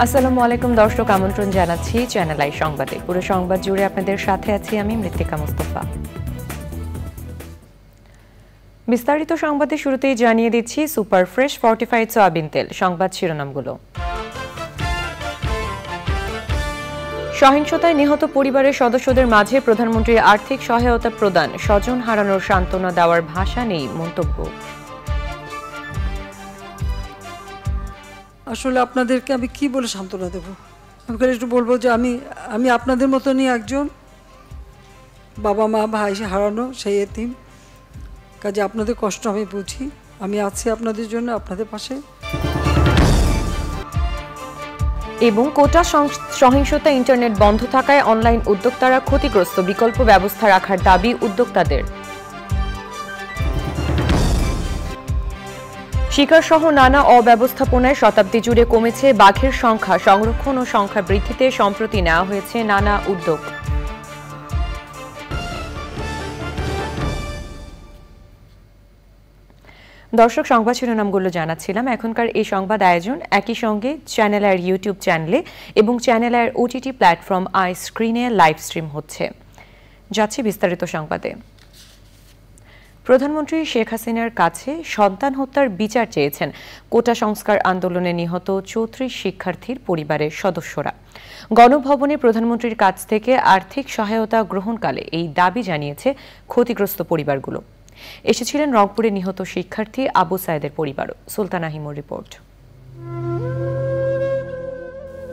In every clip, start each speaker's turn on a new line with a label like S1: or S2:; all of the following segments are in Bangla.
S1: আসসালামু আলাইকুম দর্শক, আমন্ত্রণ জানাচ্ছি চ্যানেল আই সংবাদে। পুরো সংবাদ জুড়ে আপনাদের সাথে আছি আমি মৃত্তিকা মুস্তাফা। বিস্তারিত সংবাদে শুরুতেই জানিয়ে দিচ্ছি সুপার ফ্রেশ ফর্টিফাইড সয়াবিন তেল। সংবাদ শিরোনামগুলো। সহিংসতায় নিহত পরিবারের সদস্যদের মাঝে প্রধানমন্ত্রীর আর্থিক সহায়তা প্রদান, স্বজন হারানোর সান্ত্বনা দেওয়ার ভাষা নেই মন্তব্য।
S2: আসলে আপনাদেরকে আমি কি বলে সান্ত্বনা দেব? আমি একটু বলবো যে আমি আপনাদের মতনই একজন বাবা মা ভাই হারানো সেই এতিম, কাজে আপনাদের কষ্ট আমি বুঝি। আমি আছি আপনাদের জন্য, আপনাদের পাশে।
S1: এবং কোটা সহিংসতা ইন্টারনেট বন্ধ থাকায় অনলাইন উদ্যোক্তারা ক্ষতিগ্রস্ত, বিকল্প ব্যবস্থা রাখার দাবি উদ্যোক্তাদের। শিকার সহ নানা অব্যবস্থাপনায় শতাব্দী জুড়ে কমেছে বাঘের সংখ্যা, সংরক্ষণ ও সংখ্যা বৃদ্ধিতে সম্প্রতি নেওয়া হয়েছে নানা উদ্যোগ। দর্শক, সংবাদ শিরোনামগুলো জানাচ্ছিলাম। এখনকার এই সংবাদ আয়োজন একই সঙ্গে চ্যানেল আইয়ের ইউটিউব চ্যানেলে এবং চ্যানেল আইয়ের ওটিটি প্ল্যাটফর্ম আই স্ক্রিনে লাইভ স্ট্রিম হচ্ছে। যাচ্ছে বিস্তারিত সংবাদে। প্রধানমন্ত্রী শেখ হাসিনার কাছে সন্তান হত্যার বিচার চেয়েছেন কোটা সংস্কার আন্দোলনে নিহত 34 শিক্ষার্থীর পরিবারের সদস্যরা। গণভবনে প্রধানমন্ত্রীর কাছ থেকে আর্থিক সহায়তা গ্রহণকালে এই দাবি জানিয়েছে ক্ষতিগ্রস্ত পরিবারগুলো। এসেছিলেন রংপুরে নিহত শিক্ষার্থী আবু সাইদের পরিবারও। সুলতানা হিমুর রিপোর্ট।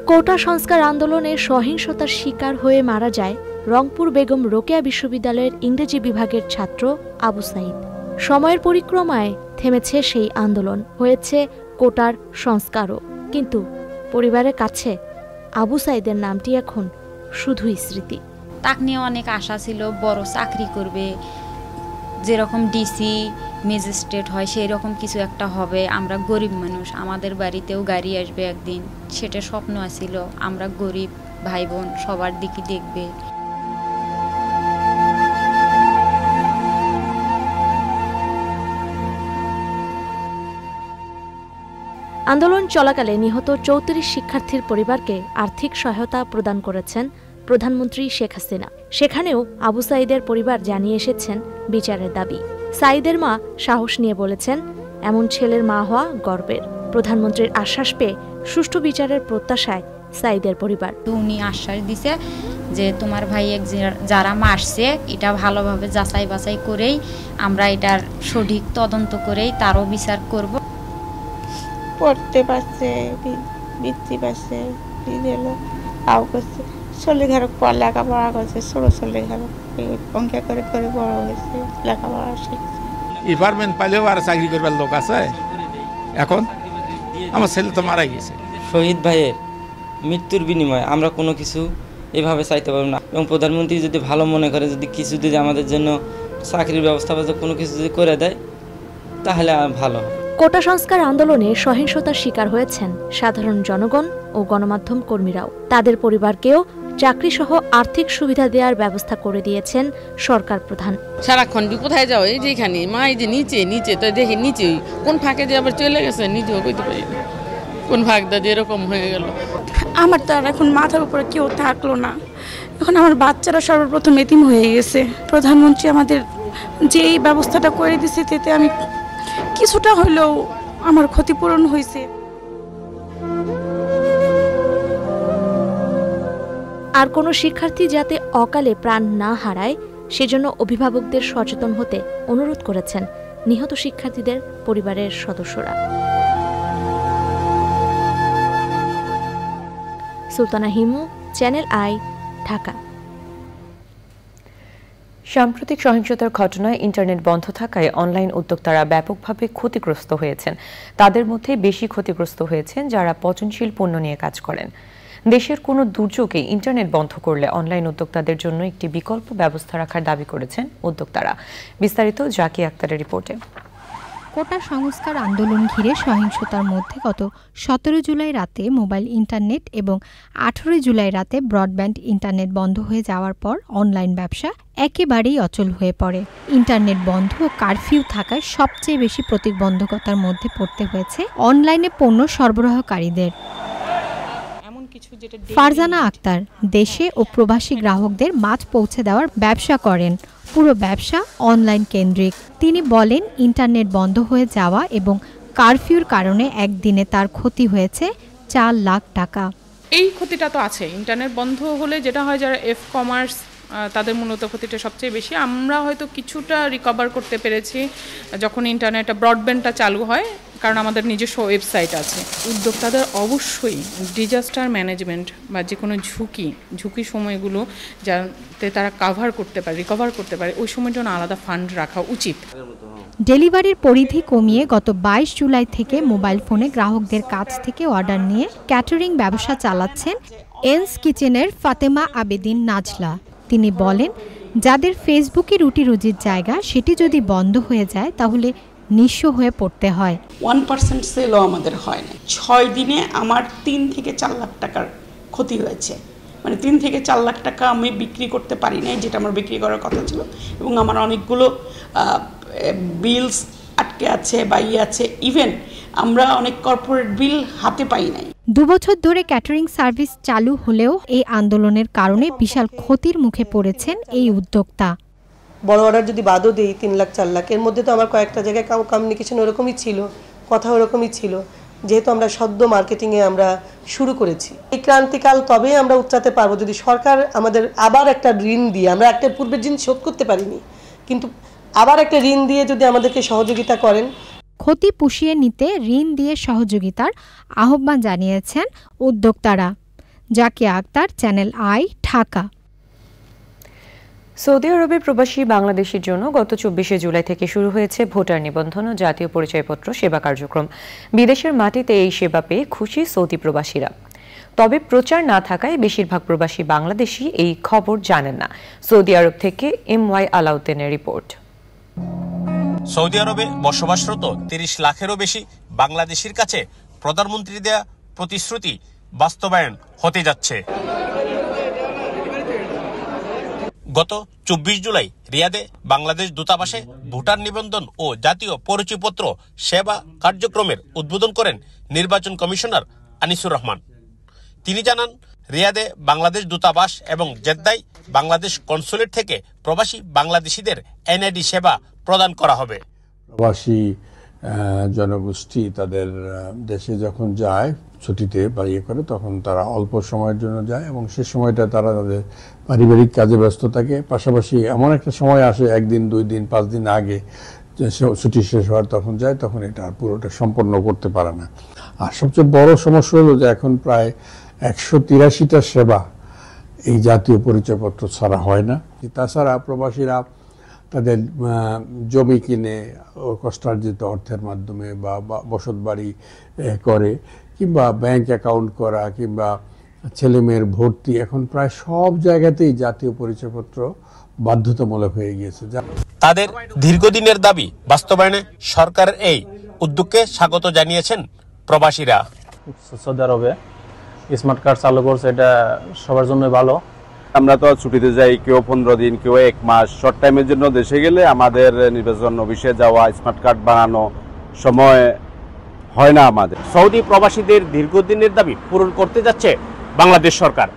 S3: কোটা সংস্কার আন্দোলনে সহিংসতার শিকার হয়ে মারা যায় রংপুর বেগম রোকেয়া বিশ্ববিদ্যালয়ের ইংরেজি বিভাগের ছাত্র আবু সাইদ। সময়ের পরিক্রমায় থেমেছে সেই আন্দোলন, হয়েছে কোটার সংস্কারও, কিন্তু পরিবারের কাছে আবু সাইদের নামটি এখন শুধুই স্মৃতি।
S4: তাক নিয়ে অনেক আশা ছিল, বড় চাকরি করবে, যেরকম ডিসি ম্যাজিস্ট্রেট হয় সেই রকম কিছু একটা হবে। আমরা গরিব মানুষ, আমাদের বাড়িতেও গাড়ি আসবে একদিন, সেটা স্বপ্ন আছিল। আমরা গরিব ভাই বোন, সবার দিকে দেখবে।
S3: আন্দোলন চলাকালে নিহত 34 শিক্ষার্থীর পরিবারকে আর্থিক সহায়তা প্রদান করেছেন প্রধানমন্ত্রী শেখ হাসিনা। সেখানেও আবু সাইদের পরিবার জানিয়ে এসেছেন বিচারের দাবি। সাইদের মা সাহস নিয়ে বলেছেন, এমন ছেলের মা হওয়া গর্বের। প্রধানমন্ত্রীর আশ্বাস পেয়ে সুষ্ঠু বিচারের প্রত্যাশায় সাইদের পরিবার।
S4: উনি আশ্বাস দিছে যে তোমার ভাই যারা মারছে এটা ভালোভাবে যাচাই বাছাই করেই আমরা এটার সঠিক তদন্ত করেই তারও বিচার করব।
S5: পড়তে পারছে, বৃত্তি পাচ্ছে, তাও করছে, ছেলেঘর পর লেখাপড়া করছে, ছোট ছেলেঘর অঙ্কে করে করে বড় হয়েছে, লেখাপড়া শিখছে।
S6: ডিপার্টমেন্ট পাইলেও আর চাকরি করবার লোক আছে এখন? আমার ছেলে তো মারা গেছে।
S7: শহীদ ভাইয়ের মৃত্যুর বিনিময়ে আমরা কোনো কিছু এভাবে চাইতে পারব না, এবং প্রধানমন্ত্রী যদি ভালো মনে করে, যদি কিছু যদি আমাদের জন্য চাকরির ব্যবস্থা বা কোনো কিছু যদি করে দেয় তাহলে ভালো।
S3: কোটা সংস্কার আন্দোলনে সহিংসতার শিকার হয়েছেন সাধারণ জনগণ ও গণমাধ্যম কর্মীরাও। তাদের পরিবারকেও চাকরি সহ আর্থিক সুবিধা দেওয়ার ব্যবস্থা করে দিয়েছেন সরকার প্রধান।
S8: সারাক্ষণ কোথায় যাও, এই যেখানে মা, এই যে নিচে নিচে তো দেখি নিচে কোন ফাঁকে যে আবার চলে গেছে নিজেও কইতে পারি না, কোন ফাঁক দা এরকম হয়ে গেল।
S5: আমার তো আর এখন মাথার উপরে কেউ থাকলো না, এখন আমার বাচ্চারা সর্বপ্রথম এতিম হয়ে গেছে। প্রধানমন্ত্রী আমাদের যে এই ব্যবস্থাটা করে দিয়েছে, তাতে আমি কিছুটা হলেও আমার ক্ষতিপূরণ হয়েছে।
S3: আর কোনো শিক্ষার্থী যাতে অকালে প্রাণ না হারায় সেজন্য অভিভাবকদের সচেতন হতে অনুরোধ করেছেন নিহত শিক্ষার্থীদের পরিবারের সদস্যরা। Sultana Himu, channel I, Dhaka.
S1: সাম্প্রতিক সহিংসতার ঘটনায় ইন্টারনেট বন্ধ থাকায় অনলাইন উদ্যোক্তারা ব্যাপকভাবে ক্ষতিগ্রস্ত হয়েছেন। তাদের মধ্যে বেশি ক্ষতিগ্রস্ত হয়েছেন যারা পচনশীল পণ্য নিয়ে কাজ করেন। দেশের কোনো দুর্যোগে ইন্টারনেট বন্ধ করলে অনলাইন উদ্যোক্তাদের জন্য একটি বিকল্প ব্যবস্থা রাখার দাবি করেছেন উদ্যোক্তারা। বিস্তারিত জাকি আক্তারের রিপোর্টে।
S9: কোটা সংস্কার আন্দোলন ঘিরে সহিংসতার মধ্যে গত 17 জুলাই রাতে মোবাইল ইন্টারনেট এবং 18 জুলাই রাতে ব্রডব্যান্ড ইন্টারনেট বন্ধ হয়ে যাওয়ার পর অনলাইন ব্যবসা একেবারেই অচল হয়ে পড়ে। ইন্টারনেট বন্ধ ও কারফিউ থাকায় সবচেয়ে বেশি প্রতিবন্ধকতার মধ্যে পড়তে হয়েছে অনলাইনে পণ্য সরবরাহকারীদের। ফারজানা আক্তার দেশে ও প্রবাসী গ্রাহকদের মাছ পৌঁছে দেওয়ার ব্যবসা করেন। পুরো ব্যবসা অনলাইন কেন্দ্রিক। তিনি বলেন, ইন্টারনেট বন্ধ হয়ে যাওয়া এবং কারফিউর কারণে একদিনে তার ক্ষতি হয়েছে 4 লাখ টাকা।
S10: এই ক্ষতিটা তো আছে, ইন্টারনেট বন্ধ হলে যেটা হয় যারা কমার্স তাদের মূলত ক্ষতিটা সবচেয়ে বেশি। আমরা হয়তো কিছুটা রিকভার করতে পেরেছি যখন ইন্টারনেটটা ব্রডব্যান্ডটা চালু হয়, কারণ আমাদের নিজস্ব ওয়েবসাইট আছে। উদ্যোক্তাদের অবশ্যই ডিজাস্টার ম্যানেজমেন্ট বা যে কোনো ঝুঁকি সময়গুলো যাতে তারা রিকভার করতে পারে ওই সময়ের জন্য আলাদা ফান্ড রাখা উচিত।
S9: ডেলিভারির পরিধি কমিয়ে গত 22 জুলাই থেকে মোবাইল ফোনে গ্রাহকদের কাছ থেকে অর্ডার নিয়ে ক্যাটারিং ব্যবসা চালাচ্ছেন এনস কিচেনের ফাতেমা আবেদিন নাজলা। তিনি বলেন, যাদের ফেসবুকে রুটি রুজির জায়গা সেটি যদি বন্ধ হয়ে যায় তাহলে নিঃস্ব হয়ে পড়তে হয়।
S11: 1% সেলও আমাদের হয় না। 6 দিনে আমার 3 থেকে 4 লাখ টাকার ক্ষতি হয়েছে। মানে 3 থেকে 4 লাখ টাকা আমি বিক্রি করতে পারি নাই, যেটা আমার বিক্রি করার কথা ছিল। এবং আমার অনেকগুলো বিলস আটকে আছে বা আছে। ইভেন আমরা অনেক কর্পোরেট বিল হাতে পাই নাই।
S9: 2 বছর ধরে ক্যাটারিং সার্ভিস চালু হলেও এই আন্দোলনের কারণে বিশাল ক্ষতির মুখে পড়েছেন এই উদ্যোক্তা।
S12: বড় অর্ডার যদি বাদও দেই 3 লাখ 4 লাখ, এর মধ্যে তো আমার কয়েকটা জায়গায় কমিউনিকেশন ওরকমই ছিল, কথা ওরকমই ছিল, যেহেতু আমরা সদ্য মার্কেটিংয়ে আমরা শুরু করেছি। এই ক্রান্তিকাল তবেই আমরা উচ্চাতে পারবো যদি সরকার আমাদের আবার একটা ঋণ দিয়ে, আমরা একটা পূর্বের ঋণ শোধ করতে পারিনি, কিন্তু আবার একটা ঋণ দিয়ে যদি আমাদেরকে সহযোগিতা করেন।
S9: ক্ষতি পুষিয়ে নিতে ঋণ দিয়ে সহযোগিতার আহ্বান জানিয়েছেন উদ্যোক্তারা। Zakia Akhtar, Channel I, Dhaka.
S1: Saudi আরবে প্রবাসী বাংলাদেশির জন্য গত 24শে জুলাই থেকে শুরু হয়েছে ভোটার নিবন্ধন ও জাতীয় পরিচয়পত্র সেবা কার্যক্রম। বিদেশের মাটিতে এই সেবা পেয়ে খুশি সৌদি প্রবাসীরা। তবে প্রচার না থাকায় বেশিরভাগ প্রবাসী বাংলাদেশি এই খবর জানেন না। সৌদি আরব থেকে MY আলাউদ্দিনের রিপোর্ট।
S13: সৌদি আরবে বসবাসরত 30 লাখেরও বেশি বাংলাদেশির কাছে প্রধানমন্ত্রী দেয়া প্রতিশ্রুতি বাস্তবায়ন হতে যাচ্ছে। গত 24 জুলাই রিয়াদে বাংলাদেশ দূতাবাসে ভোটার নিবন্ধন ও জাতীয় পরিচয়পত্র সেবা কার্যক্রমের উদ্বোধন করেন নির্বাচন কমিশনার আনিসুর রহমান। তিনি জানান, রিয়াদে বাংলাদেশ দূতাবাস এবং জেদ্দায় বাংলাদেশ কনসুলেট থেকে প্রবাসী বাংলাদেশিদের NID সেবা প্রদান করা হবে।
S14: প্রবাসী জনগোষ্ঠী তাদের দেশে যখন যায় ছুটিতে বা করে, তখন তারা অল্প সময়ের জন্য যায় এবং সে সময়টা তারা তাদের পারিবারিক কাজে ব্যস্ত থাকে। পাশাপাশি এমন একটা সময় আসে 1 দিন 2 দিন 5 দিন আগে ছুটি শেষ হওয়ার তখন যায়, তখন এটা পুরোটা সম্পন্ন করতে পারে না। আর সবচেয়ে বড় সমস্যা হলো যে এখন প্রায় 183টা সেবা এই জাতীয় পরিচয়পত্র ছাড়া হয় না। তাছাড়া প্রবাসীরা তাদের জমি কিনে কষ্টার্জিত অর্থের মাধ্যমে বা বসত বাড়ি করে, কিংবা ব্যাংক অ্যাকাউন্ট করা, কিংবা ছেলে মেয়ের ভর্তি, এখন প্রায় সব জায়গাতেই জাতীয় পরিচয়পত্র বাধ্যতামূলক হয়ে গিয়েছে।
S13: তাদের দীর্ঘদিনের দাবি বাস্তবায়নে সরকারের এই উদ্যোগকে স্বাগত জানিয়েছেন প্রবাসীরা।
S15: সৌদি আরবে স্মার্ট কার্ড চালু করছে, এটা সবার জন্য ভালো।
S16: আমরা তো ছুটিতে যাই, কেউ 15 দিন, কেউ 1 মাস। শর্ট টাইমের জন্য দেশে গেলে আমাদের নির্বাচন অফিসে যাওয়া, স্মার্ট কার্ড বানানো সময় হয় না আমাদের।
S13: সৌদি প্রবাসীদের দীর্ঘদিনের দাবি পূরণ করতে যাচ্ছে বাংলাদেশ সরকার।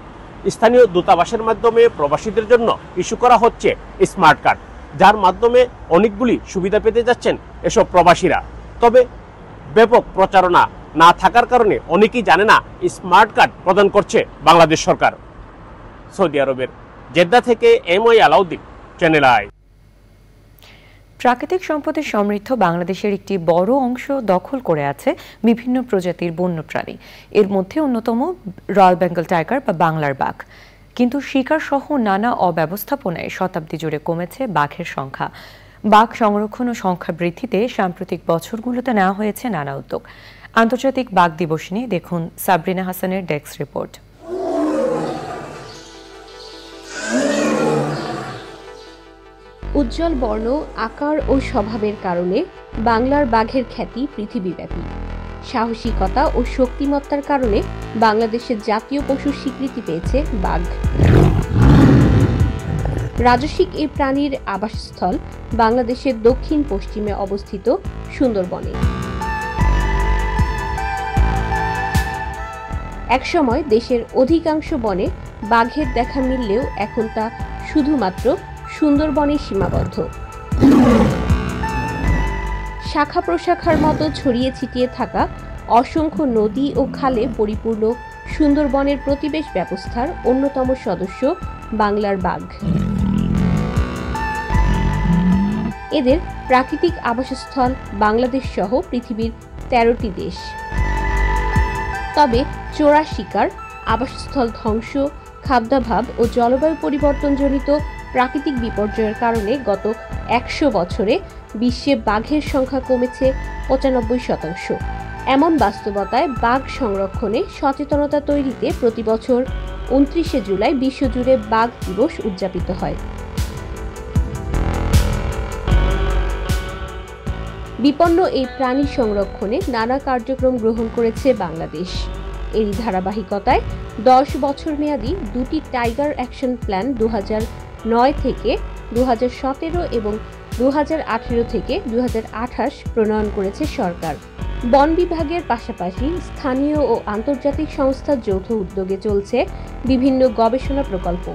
S13: স্থানীয় দূতাবাসের মাধ্যমে প্রবাসীদের জন্য ইস্যু করা হচ্ছে স্মার্ট কার্ড, যার মাধ্যমে অনেকগুলি সুবিধা পেতে যাচ্ছেন এসব প্রবাসীরা। তবে ব্যাপক প্রচারণা না থাকার কারণে অনেকেই জানে না স্মার্ট কার্ড প্রদান করছে বাংলাদেশ সরকার। সৌদি আরবের জেদ্দা থেকে MY আলাউদ্দিন, চ্যানেল আই।
S1: প্রাকৃতিক সম্পদে সমৃদ্ধ বাংলাদেশের একটি বড় অংশ দখল করে আছে বিভিন্ন প্রজাতির বন্যপ্রাণী। এর মধ্যে অন্যতম রয়্যাল বেঙ্গল টাইগার বা বাংলার বাঘ। কিন্তু শিকার সহ নানা অব্যবস্থাপনায় শতাব্দী জুড়ে কমেছে বাঘের সংখ্যা। বাঘ সংরক্ষণ ও সংখ্যা বৃদ্ধিতে সাম্প্রতিক বছরগুলোতে নেওয়া হয়েছে নানা উদ্যোগ। আন্তর্জাতিক বাঘ দিবস নিয়ে দেখুন সাবরিনা হাসানের ডেস্ক রিপোর্ট।
S17: উজ্জ্বল বর্ণ, আকার ও স্বভাবের কারণে বাংলার বাঘের খ্যাতি পৃথিবীব্যাপী। সাহসিকতা ও শক্তিমত্তার কারণে বাংলাদেশের জাতীয় পশুর স্বীকৃতি পেয়েছে বাঘ। রাজসিক এই প্রাণীর আবাসস্থল বাংলাদেশের দক্ষিণ পশ্চিমে অবস্থিত সুন্দরবনে। একসময় দেশের অধিকাংশ বনে বাঘের দেখা মিললেও এখন তা শুধুমাত্র সুন্দরবনে সীমাবদ্ধ। শাখা প্রশাখার মতো ছড়িয়ে ছিটিয়ে থাকা অসংখ্য নদী ও খালে পরিপূর্ণ সুন্দরবনের প্রতিবেশ ব্যবস্থার অন্যতম সদস্য বাংলার বাঘ। এদের প্রাকৃতিক আবাসস্থল বাংলাদেশ সহ পৃথিবীর 13টি দেশ। তবে চোরা শিকার, আবাসস্থল ধ্বংস, খাদ্যাভাব ও জলবায়ু পরিবর্তনজনিত প্রাকৃতিক বিপর্যয়ের কারণে গত 100 বছরে বিশ্বে বাঘের সংখ্যা কমেছে 95%। এমন বাস্তবতায় বাঘ সংরক্ষণে সচেতনতা তৈরিতে প্রতিবছর 29শে জুলাই বিশ্বজুড়ে বাঘ দিবস উদযাপিত হয়। বিপন্ন এই প্রাণী সংরক্ষণে নানা কার্যক্রম গ্রহণ করেছে বাংলাদেশ। এরই ধারাবাহিকতায় 10 বছর মেয়াদী 2টি টাইগার অ্যাকশন প্ল্যান 2009 থেকে 2017 এবং 2018 থেকে 2028 প্রণয়ন করেছে সরকার। বন বিভাগের পাশাপাশি স্থানীয় ও আন্তর্জাতিক সংস্থার যৌথ উদ্যোগে চলছে বিভিন্ন গবেষণা প্রকল্প।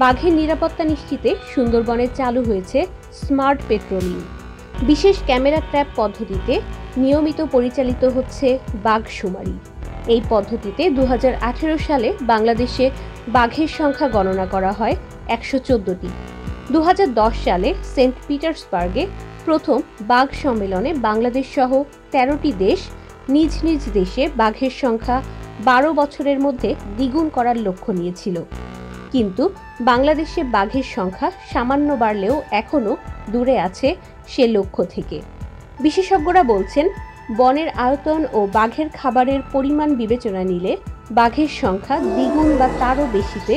S17: বাঘের নিরাপত্তা নিশ্চিতে সুন্দরবনে চালু হয়েছে স্মার্ট পেট্রোলিং। বিশেষ ক্যামেরা ট্র্যাপ পদ্ধতিতে নিয়মিত পরিচালিত হচ্ছে বাঘ শুমারি। এই পদ্ধতিতে 2018 সালে বাংলাদেশে বাঘের সংখ্যা গণনা করা হয় 114টি। 2010 সালে সেন্ট পিটার্সবার্গে প্রথম বাঘ সম্মেলনে বাংলাদেশ সহ 13টি দেশ নিজ নিজ দেশে বাঘের সংখ্যা 12 বছরের মধ্যে দ্বিগুণ করার লক্ষ্য নিয়েছিল। কিন্তু বাংলাদেশে বাঘের সংখ্যা সামান্য বাড়লেও এখনও দূরে আছে সে লক্ষ্য থেকে। বিশেষজ্ঞরা বলছেন, বনের আয়তন ও বাঘের খাবারের পরিমাণ বিবেচনা নিলে বাঘের সংখ্যা দ্বিগুণ বা তারও বেশিতে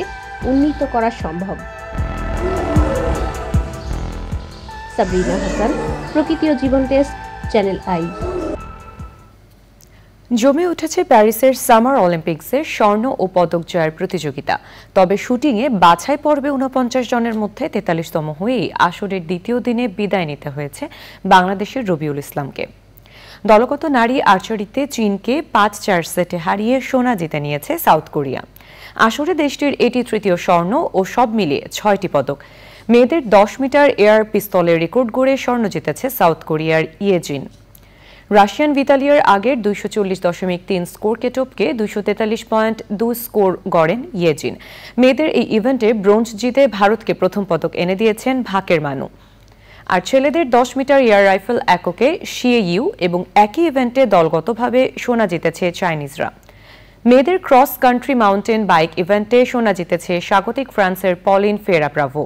S17: উন্নীত করা সম্ভব। সাবরিনা হাসান, প্রকৃতি ও জীবন ডেস্ক, চ্যানেল আই।
S1: জমে উঠেছে প্যারিসের সামার অলিম্পিক্সের স্বর্ণ ও পদক জয়ের প্রতিযোগিতা। তবে শুটিংয়ে বাছাই পর্বে 49 জনের মধ্যে 43তম হয়েই আসরের দ্বিতীয় দিনে বিদায় নিতে হয়েছে বাংলাদেশের রবিউল ইসলামকে। দলগত নারী আর্চারিতে চীনকে 5-4 সেটে হারিয়ে সোনা জিতে নিয়েছে সাউথ কোরিয়া। আসরে দেশটির এটি তৃতীয় স্বর্ণ ও সব মিলিয়ে 6টি পদক। মেয়েদের 10 মিটার এয়ার পিস্তলের রেকর্ড গড়ে স্বর্ণ জিতেছে সাউথ কোরিয়ার ইয়েজিন। রাশিয়ান ভিতালিয়ার আগের 240.3 স্কোরকে টপকে 243.2 স্কোর গড়েন ইয়েজিন। মেয়েদের এই ইভেন্টে ব্রোঞ্জ জিতে ভারতকে প্রথম পদক এনে দিয়েছেন ভাকের মানু। আর ছেলেদের 10 মিটার এয়ার রাইফেল এককে শিয়ে ইউ এবং একই ইভেন্টে দলগতভাবে সোনা জিতেছে চাইনিজরা। মেয়েদের ক্রস কান্ট্রি মাউন্টেন বাইক ইভেন্টে সোনা জিতেছে স্বাগতিক ফ্রান্সের পলিন ফেরাব্রাভো।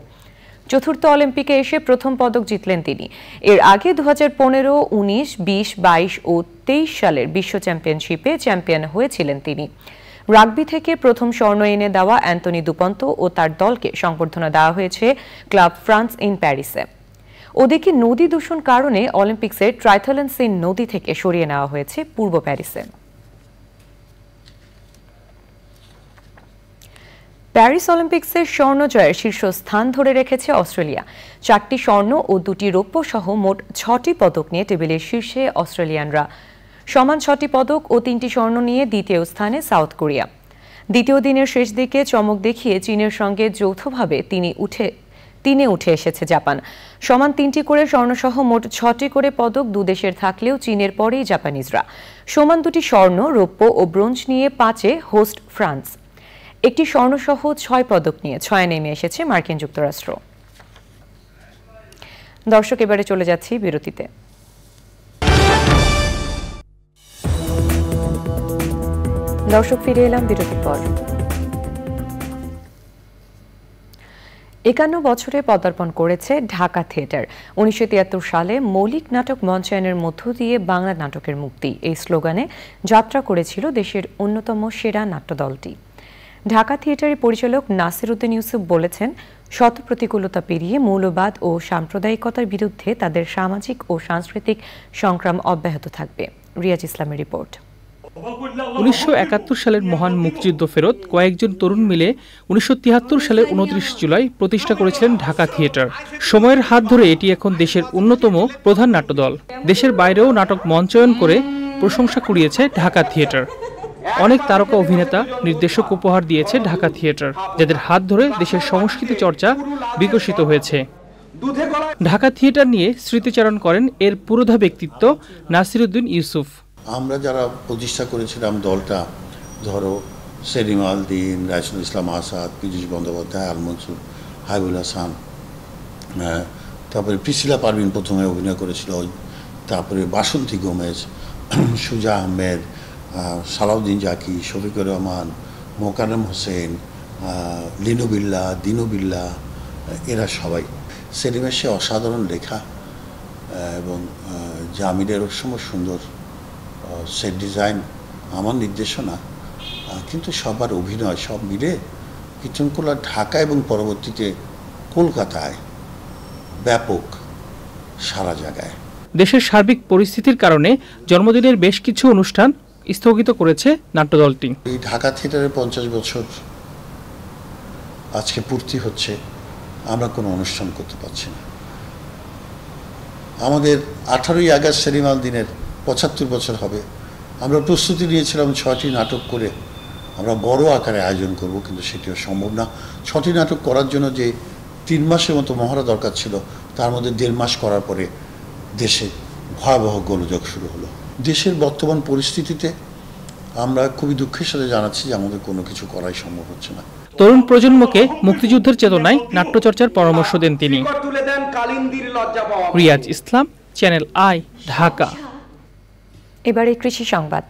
S1: চতুর্থ অলিম্পিকে এসে প্রথম পদক জিতলেন তিনি। এর আগে 2015, 19, 20, 22 ও 23 সালের বিশ্ব চ্যাম্পিয়নশিপে চ্যাম্পিয়ন হয়েছিলেন তিনি। রাগবি থেকে প্রথম স্বর্ণ এনে দেওয়া অ্যান্টনি দুপন্ত ও তার দলকে সংবর্ধনা দেওয়া হয়েছে ক্লাব ফ্রান্স ইন প্যারিসে। ওদিকে নদী দূষণ কারণে অলিম্পিক্সের ট্রাইথলন সিন নদী থেকে সরিয়ে নেওয়া হয়েছে পূর্ব প্যারিসে। প্যারিস অলিম্পিক্সের স্বর্ণ জয়ের শীর্ষস্থান ধরে রেখেছে অস্ট্রেলিয়া। 4টি স্বর্ণ ও 2টি রৌপ্য সহ মোট 6টি পদক নিয়ে টেবিলের শীর্ষে অস্ট্রেলিয়ানরা। সমান 6টি পদক ও 3টি স্বর্ণ নিয়ে দ্বিতীয় স্থানে সাউথ কোরিয়া। দ্বিতীয় দিনের শেষ দিকে চমক দেখিয়ে চীনের সঙ্গে যৌথভাবে তিনে উঠে এসেছে জাপান। সমান 3টি করে স্বর্ণসহ মোট 6টি করে পদক দুদেশের থাকলেও চীনের পরেই জাপানিজরা। সমান 2টি স্বর্ণ, রৌপ্য ও ব্রোঞ্জ নিয়ে 5-এ হোস্ট ফ্রান্স। একটি স্বর্ণসহ 6 পদক নিয়ে 6-এ নেমে এসেছে মার্কিন যুক্তরাষ্ট্র। দর্শক, এবারে চলে যাচ্ছি বিরতিতে। দর্শক, ফিরে এলাম বিরতির পর। 51 বছরে পদার্পণ করেছে ঢাকা থিয়েটার। 1973 সালে মৌলিক নাটক মঞ্চায়নের মধ্য দিয়ে বাংলা নাটকের মুক্তি, এই স্লোগানে যাত্রা করেছিল দেশের অন্যতম সেরা নাট্যদলটি। ঢাকা থিয়েটারের পরিচালক নাসির উদ্দিন ইউসুফ বলেছেন, শত প্রতিকূলতা পেরিয়ে মৌলবাদ ও সাম্প্রদায়িকতার বিরুদ্ধে তাদের সামাজিক ও সাংস্কৃতিক সংগ্রাম অব্যাহত থাকবে। রিয়াজ ইসলামের রিপোর্ট।
S18: 1971 সালের মহান মুক্তিযুদ্ধ ফেরত কয়েকজন তরুণ মিলে 1973 সালের 29 জুলাই প্রতিষ্ঠা করেছিলেন ঢাকা থিয়েটার। সময়ের হাত ধরে এটি এখন দেশের অন্যতম প্রধান নাট্যদল। দেশের বাইরেও নাটক মঞ্চায়ন করে প্রশংসা কুড়িয়েছে ঢাকা থিয়েটার। অনেক তারকা অভিনেতা নির্দেশক উপহার দিয়েছে ঢাকা থিয়েটার, যাদের হাত ধরে দেশের সংস্কৃতি চর্চা বিকশিত হয়েছে। ঢাকা থিয়েটার নিয়ে স্মৃতিচারণ করেন এর পুরোধা ব্যক্তিত্ব নাসিরউদ্দিন ইউসুফ।
S19: আমরা যারা প্রতিষ্ঠা করেছিলাম দলটা, ধরো সেলিম আল দ্বীন, রাইসুল ইসলাম আসাদ, পীযূষ বন্দ্যোপাধ্যায়, আল মনসুর, হাবিবুল হাসান, তারপরে প্রিসিলা পারভিন প্রথমে অভিনয় করেছিল, তারপরে বাসন্তী গোমেজ, সুজা আহমেদ, সালাউদ্দিন জাকি, শফিকুর রহমান, মোকাররম হোসেন, লিনু বিল্লা, দিনু বিল্লা, এরা সবাই। সেলিমের সে অসাধারণ লেখা এবং জামিলের সময় সুন্দর সেট ডিজাইন, আমার নির্দেশনা, কিন্তু সবার অভিনয় সব মিলে কীর্তনখোলা ঢাকা এবং পরবর্তীতে কলকাতায় ব্যাপক সারা জায়গায়।
S18: দেশের সার্বিক পরিস্থিতির কারণে জন্মদিনের বেশ কিছু অনুষ্ঠান স্থগিত করেছে নাট্যদলটি।
S19: এই ঢাকা থিয়েটারের 50 বছর আজকে পূর্তি হচ্ছে, আমরা কোনো অনুষ্ঠান করতে পারছি না। আমাদের 18ই আগস্ট সেলিম আল দ্বীনের 75 বছর হবে। আমরা প্রস্তুতি নিয়েছিলাম 6টি নাটক করে আমরা বড় আকারে আয়োজন করব, কিন্তু সেটিও সম্ভব না। 6টি নাটক করার জন্য যে 3 মাসের মতো মহড়া দরকার ছিল, তার মধ্যে 1.5 মাস করার পরে দেশে ভয়াবহ গোলযোগ শুরু হলো। দেশের বর্তমান পরিস্থিতিতে আমরা খুবই দুঃখের সাথে জানাচ্ছি যে আমাদের কোনো কিছু করাই সম্ভব হচ্ছে না।
S18: তরুণ প্রজন্মকে মুক্তিযুদ্ধের চেতনায় নাট্যচর্চার পরামর্শ দেন তিনি। রিয়াজ ইসলাম, চ্যানেল আই, ঢাকা।
S1: এবারে কৃষি সংবাদ।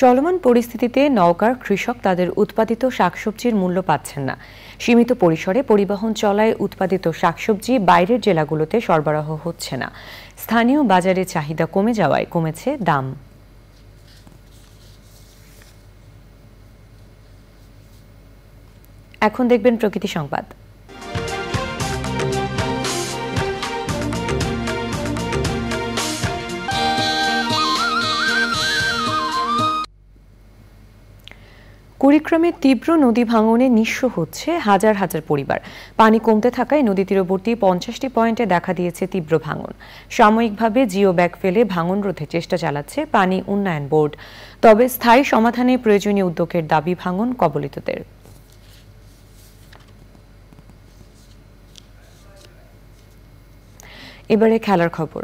S1: চলমান পরিস্থিতিতে নওগাঁর কৃষক তাদের উৎপাদিত শাকসবজির মূল্য পাচ্ছেন না। সীমিত পরিসরে পরিবহন চলায় উৎপাদিত শাকসবজি বাইরের জেলাগুলোতে সরবরাহ হচ্ছে না। স্থানীয় বাজারে চাহিদা কমে যাওয়ায় কমেছে দাম। এখন দেখবেন প্রকৃতি সংবাদ। কুড়িগ্রামে তীব্র নদী ভাঙনে নিঃস্ব হচ্ছে হাজার হাজার পরিবার। পানি কমতে থাকায় নদী তীরবর্তী 50টি পয়েন্টে দেখা দিয়েছে তীব্র ভাঙন। সাময়িকভাবে জিও ব্যাগ ফেলে ভাঙন রোধে চেষ্টা চালাচ্ছে পানি উন্নয়ন বোর্ড। তবে স্থায়ী সমাধানে প্রয়োজনীয় উদ্যোগের দাবি ভাঙন কবলিতদের। এবারে খেলার খবর।